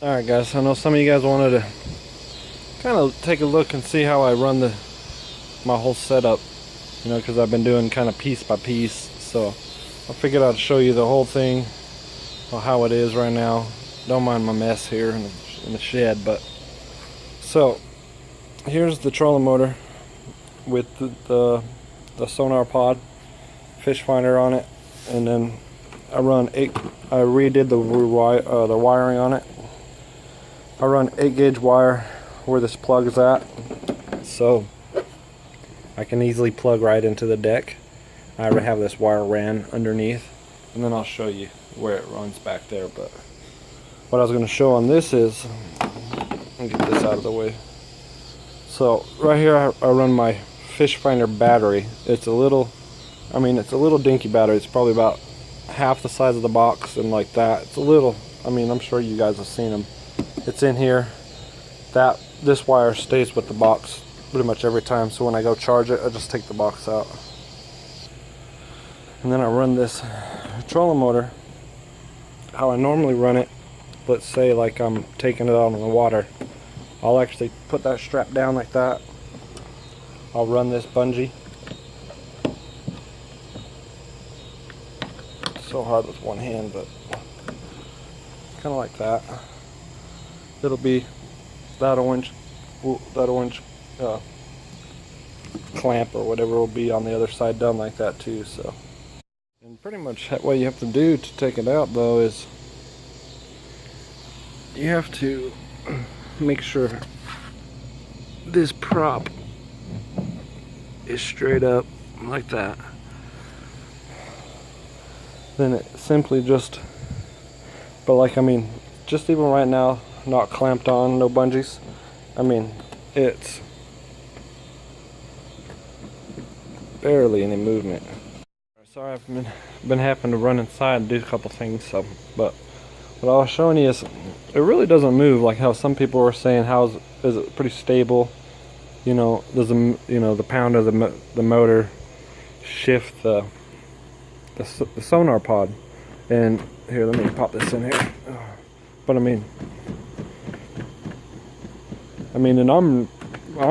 Alright guys, I know some of you guys wanted to kind of take a look and see how I run my whole setup, because I've been doing kind of piece by piece. So I figured I'd show you the whole thing, or how it is right now. Don't mind my mess here in the shed. But so here's the trolling motor with the sonar pod, fish finder on it, and then I redid the wiring on it. I run 8-gauge wire where this plug is at, so I can easily plug right into the deck. I already have this wire ran underneath, and then I'll show you where it runs back there. But what I was going to show on this is, let me get this out of the way. So right here I run my fish finder battery. It's a little dinky battery. It's probably about half the size of the box, and like that. It's a little, I'm sure you guys have seen them. It's in here. This wire stays with the box pretty much every time, so when I go charge it, I just take the box out. And then I run this trolling motor how I normally run it. Let's say like I'm taking it out on the water. I'll actually put that strap down like that. I'll run this bungee. So hard with one hand, but kind of like that. It'll be that orange clamp or whatever will be on the other side done like that too. So, and pretty much what you have to do to take it out though is you have to make sure this prop is straight up like that. Then it simply just, just even right now, not clamped on, no bungees. It's barely any movement. Sorry, I've been having to run inside and do a couple things. But what I was showing you is, it really doesn't move like how some people were saying. Is it pretty stable? Does the pound of the motor shift the sonar pod? And here, let me pop this in here. But and I'm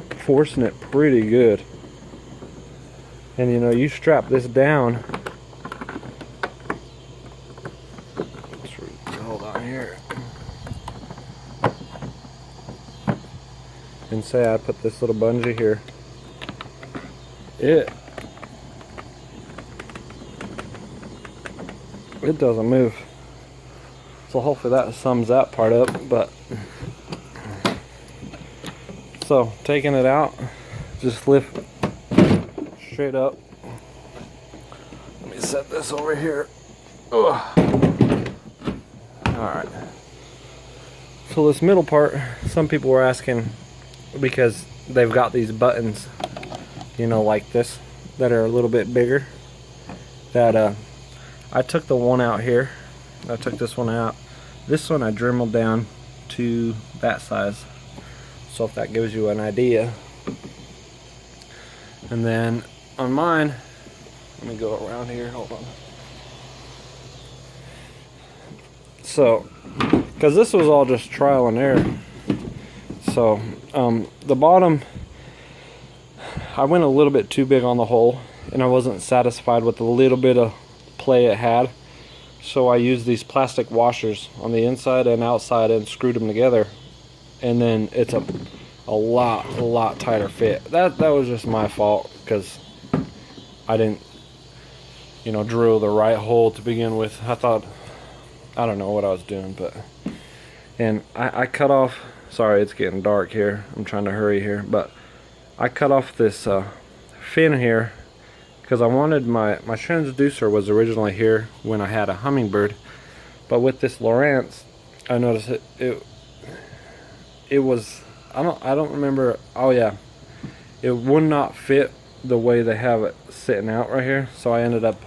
forcing it pretty good. And you strap this down. Hold on here. And say I put this little bungee here. It doesn't move. So hopefully that sums that part up. But so taking it out, just lift straight up. Let me set this over here. Alright. So this middle part, some people were asking, because they've got these buttons, like this, that are a little bit bigger, that I took the one out here. I took this one out. This one I dremeled down to that size. So if that gives you an idea. And then on mine, let me go around here, hold on. So, because this was all just trial and error. So, the bottom, I went a little bit too big on the hole, and I wasn't satisfied with the little bit of play it had. So I used these plastic washers on the inside and outside and screwed them together. And then it's a lot tighter fit. That was just my fault, because I didn't drill the right hole to begin with. I don't know what I was doing. And I cut off, sorry, it's getting dark here, I'm trying to hurry here, but I cut off this fin here because I wanted my transducer was originally here when I had a hummingbird, but with this Lowrance I noticed it was, I don't remember, oh yeah, it would not fit the way they have it sitting out right here. So I ended up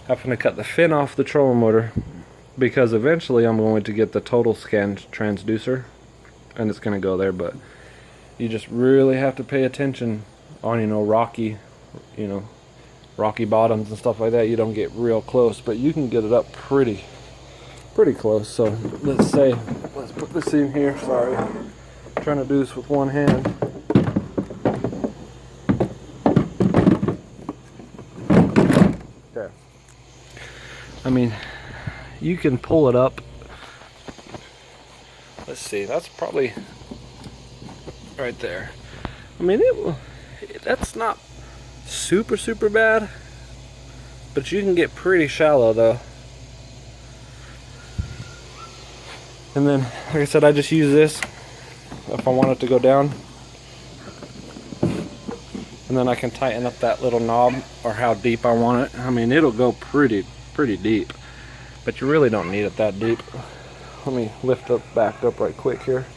having to cut the fin off the trolling motor, because eventually I'm going to get the total scan transducer and it's going to go there. But you just really have to pay attention on rocky bottoms and stuff like that. You don't get real close, but you can get it up pretty close. So let's put put this in here. Sorry, I'm trying to do this with one hand. Okay. I mean, you can pull it up. Let's see, that's probably right there. I mean, that's not super bad, but you can get pretty shallow though. And then, like I said, I just use this if I want it to go down. And then I can tighten up that little knob or how deep I want it. I mean, it'll go pretty deep, but you really don't need it that deep. Let me lift up, back up right quick here.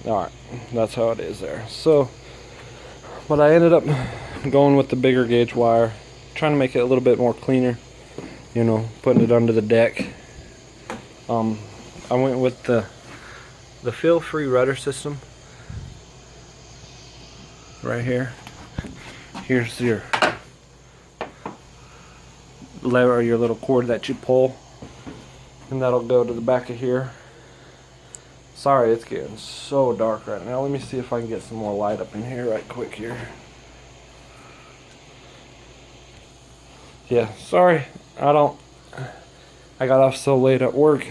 Alright, that's how it is there. So, but I ended up going with the bigger gauge wire, trying to make it a little bit more cleaner, you know, putting it under the deck. I went with the feel-free rudder system right here. Here's your lever, or your little cord that you pull, and that'll go to the back of here. Sorry, it's getting so dark right now. Let me see if I can get some more light up in here right quick here. Yeah, sorry, I got off so late at work.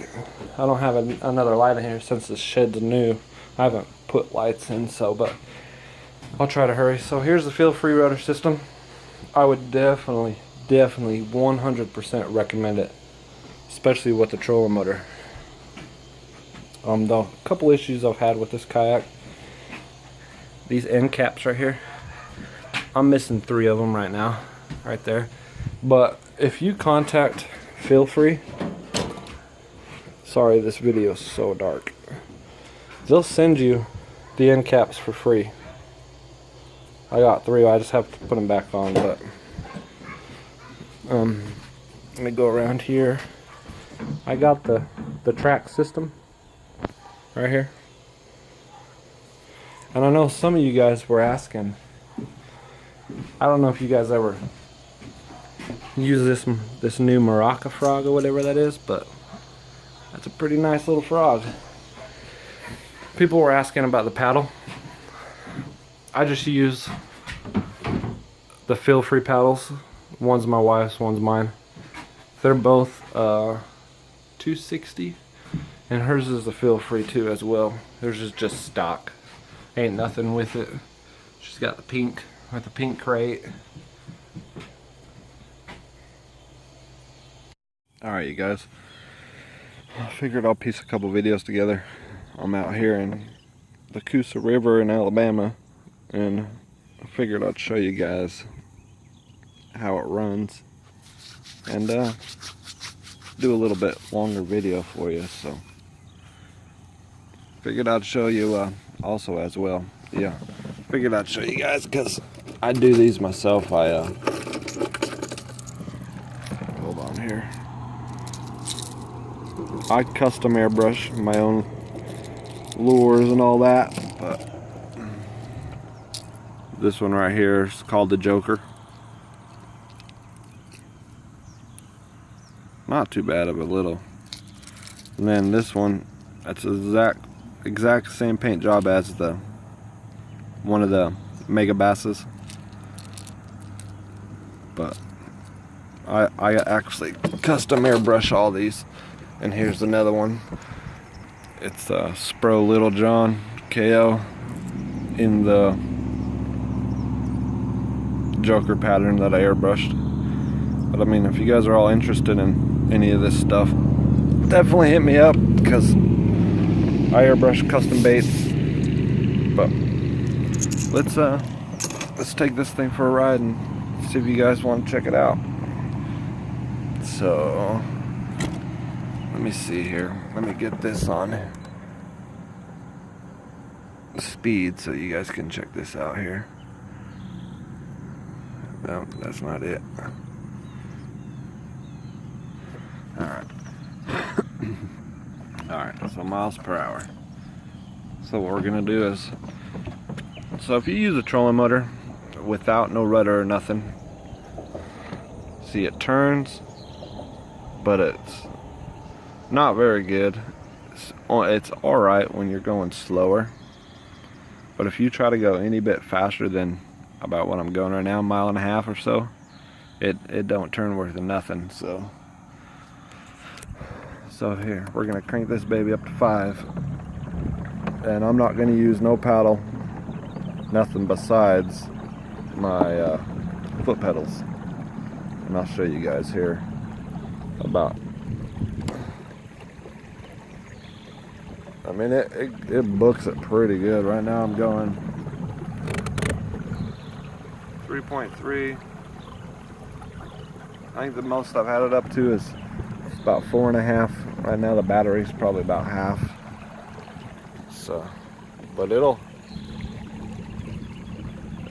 I don't have another light in here since the shed's new. I haven't put lights in, but I'll try to hurry. So here's the feel-free rudder system. I would definitely 100% recommend it, especially with the trolling motor. The couple issues I've had with this kayak, these end caps right here, I'm missing 3 of them right now, right there. But if you contact Feel Free, sorry this video is so dark, they'll send you the end caps for free. I got 3, I just have to put them back on. But let me go around here. I got the track system right here, and I know some of you guys were asking, I don't know if you guys ever use this new maraca frog or whatever that is, but that's a pretty nice little frog. People were asking about the paddle. I just use the Feel Free paddles. One's my wife's, one's mine. They're both 260, and hers is the Feel Free too as well. Hers is just stock, ain't nothing with it. She's got the pink with the pink crate. Alright, you guys, I figured I'll piece a couple videos together. I'm out here in the Coosa River in Alabama, and I figured I'd show you guys how it runs, and do a little bit longer video for you. So figured I'd show you also as well. Yeah, figured I'd show you guys because I do these myself. Hold on here. I custom airbrush my own lures and all that, but this one right here is called the Joker. Not too bad of a little. And then this one, that's exact same paint job as one of the Mega Basses, but I actually custom airbrush all these. And here's another one. It's Spro Little John KO in the Joker pattern that I airbrushed. But I mean, if you guys are all interested in any of this stuff, definitely hit me up, because I airbrush custom baits. But let's take this thing for a ride and see if you guys want to check it out. So let me see here. Let me get this on speed so you guys can check this out here. No, that's not it. Alright. Alright, so miles per hour. So what we're gonna do is, so if you use a trolling motor without no rudder or nothing, see, it turns, but it's not very good. it's alright when you're going slower, but if you try to go any bit faster than about what I'm going right now, 1.5 miles or so, it don't turn worth of nothing. So here, we're gonna crank this baby up to 5, and I'm not gonna use no paddle, nothing besides my foot pedals, and I'll show you guys here about. I mean, it books it pretty good. Right now I'm going 3.3. I think the most I've had it up to is about 4.5. Right now the battery's probably about half. So, but it'll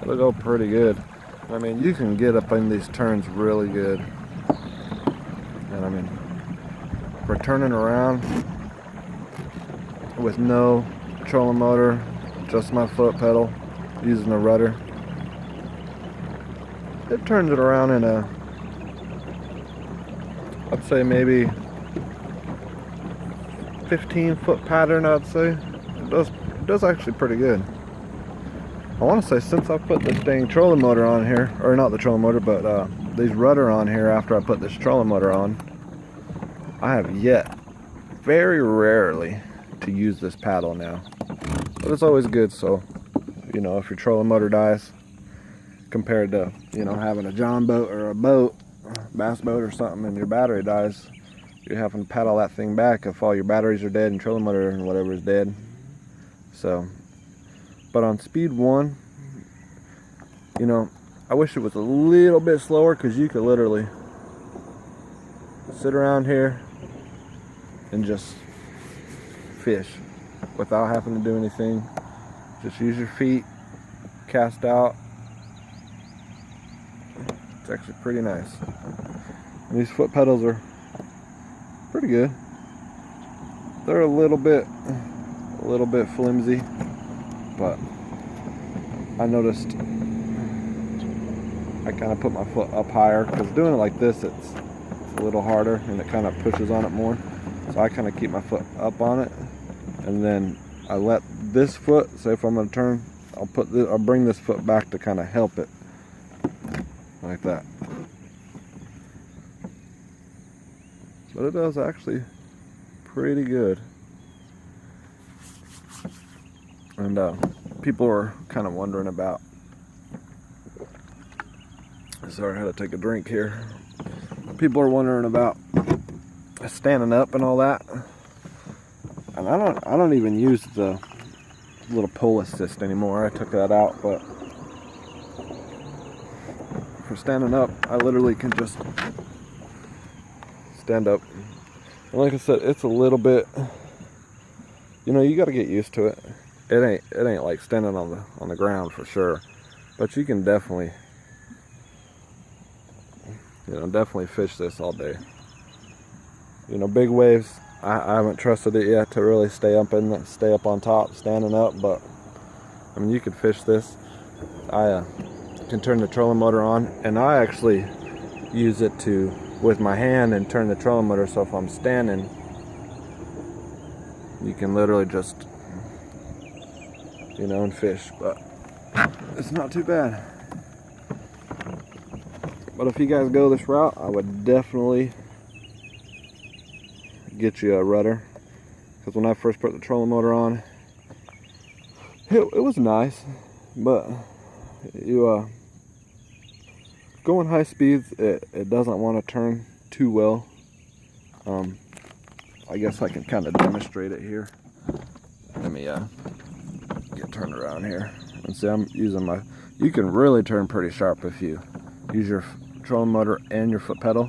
go pretty good. I mean, you can get up in these turns really good. And I mean, for turning around with no trolling motor, just my foot pedal, using a rudder, it turns it around in a, I'd say maybe 15-foot pattern. I'd say it does actually pretty good. I want to say since I put this dang trolling motor on here, or not the trolling motor, but these rudder on here after I put this trolling motor on, I have yet, very rarely, to use this paddle now. But it's always good, so you know, if your trolling motor dies compared to, you know, having a John boat or a boat, bass boat or something, and your battery dies, you're having to paddle that thing back if all your batteries are dead and trolling motor and whatever is dead. So, but on speed 1, you know, I wish it was a little bit slower, because you could literally sit around here and just fish without having to do anything. Just use your feet, cast out. It's actually pretty nice. And these foot pedals are pretty good. They're a little bit flimsy, but I noticed I kind of put my foot up higher, because doing it like this, it's a little harder and it kind of pushes on it more. So I kind of keep my foot up on it, and then I let this foot, say if I'm going to turn, I'll bring this foot back to kind of help it, like that. But it does actually pretty good. And people are kind of wondering about, sorry, I had to take a drink here. People are wondering about standing up and all that. And I don't even use the little pull assist anymore. I took that out, but for standing up, I literally can just stand up. And like I said, it's a little bit, you know, you got to get used to it. It ain't like standing on the ground for sure, but you can definitely, you know, definitely fish this all day. You know, big waves, I haven't trusted it yet to really stay up on top, standing up, but I mean, you could fish this. I can turn the trolling motor on, and I actually use it to, with my hand, and turn the trolling motor, so if I'm standing, you can literally just, you know, and fish. But it's not too bad. But if you guys go this route, I would definitely get you a rudder, because when I first put the trolling motor on, it was nice, but you going high speeds, it doesn't want to turn too well. I guess I can kind of demonstrate it here. Let me get turned around here and see. I'm using you can really turn pretty sharp if you use your trolling motor and your foot pedal.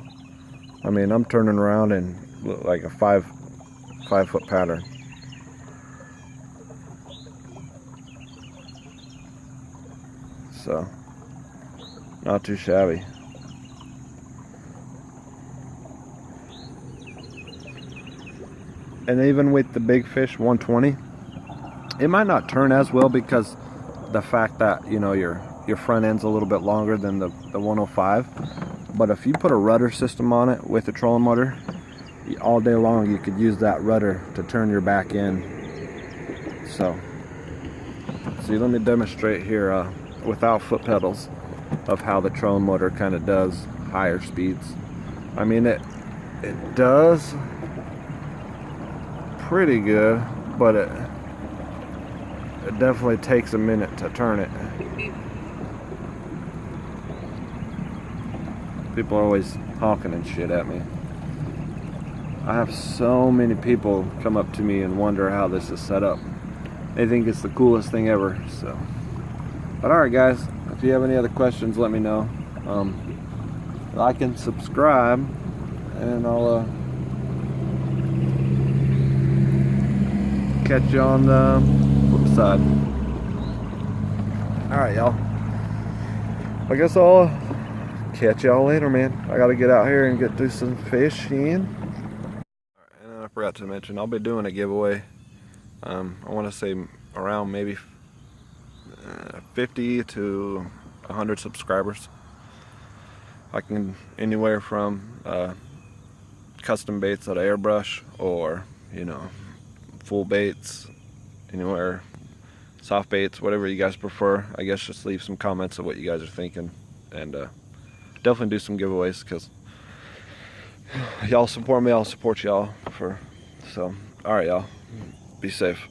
I mean, I'm turning around in like a 5-foot pattern. So, not too shabby. And even with the big fish 120, it might not turn as well, because the fact that, you know, your front end's a little bit longer than the 105. But if you put a rudder system on it with the trolling motor, all day long you could use that rudder to turn your back in. So see, let me demonstrate here without foot pedals of how the trolling motor kind of does higher speeds. I mean, it does pretty good, but it definitely takes a minute to turn it. People are always honking and shit at me. I have so many people come up to me and wonder how this is set up. They think it's the coolest thing ever. So, but alright guys, if you have any other questions, let me know. Like and subscribe, and I'll catch you on the flip side. Alright y'all, I guess I'll catch y'all later, man. I gotta get out here and do some fishing. And I forgot to mention, I'll be doing a giveaway. I want to say around maybe 50 to 100 subscribers. I can anywhere from custom baits out of airbrush, or full baits, anywhere, soft baits, whatever you guys prefer. I guess just leave some comments of what you guys are thinking, and definitely do some giveaways, because y'all support me, I'll support y'all. So alright y'all, be safe.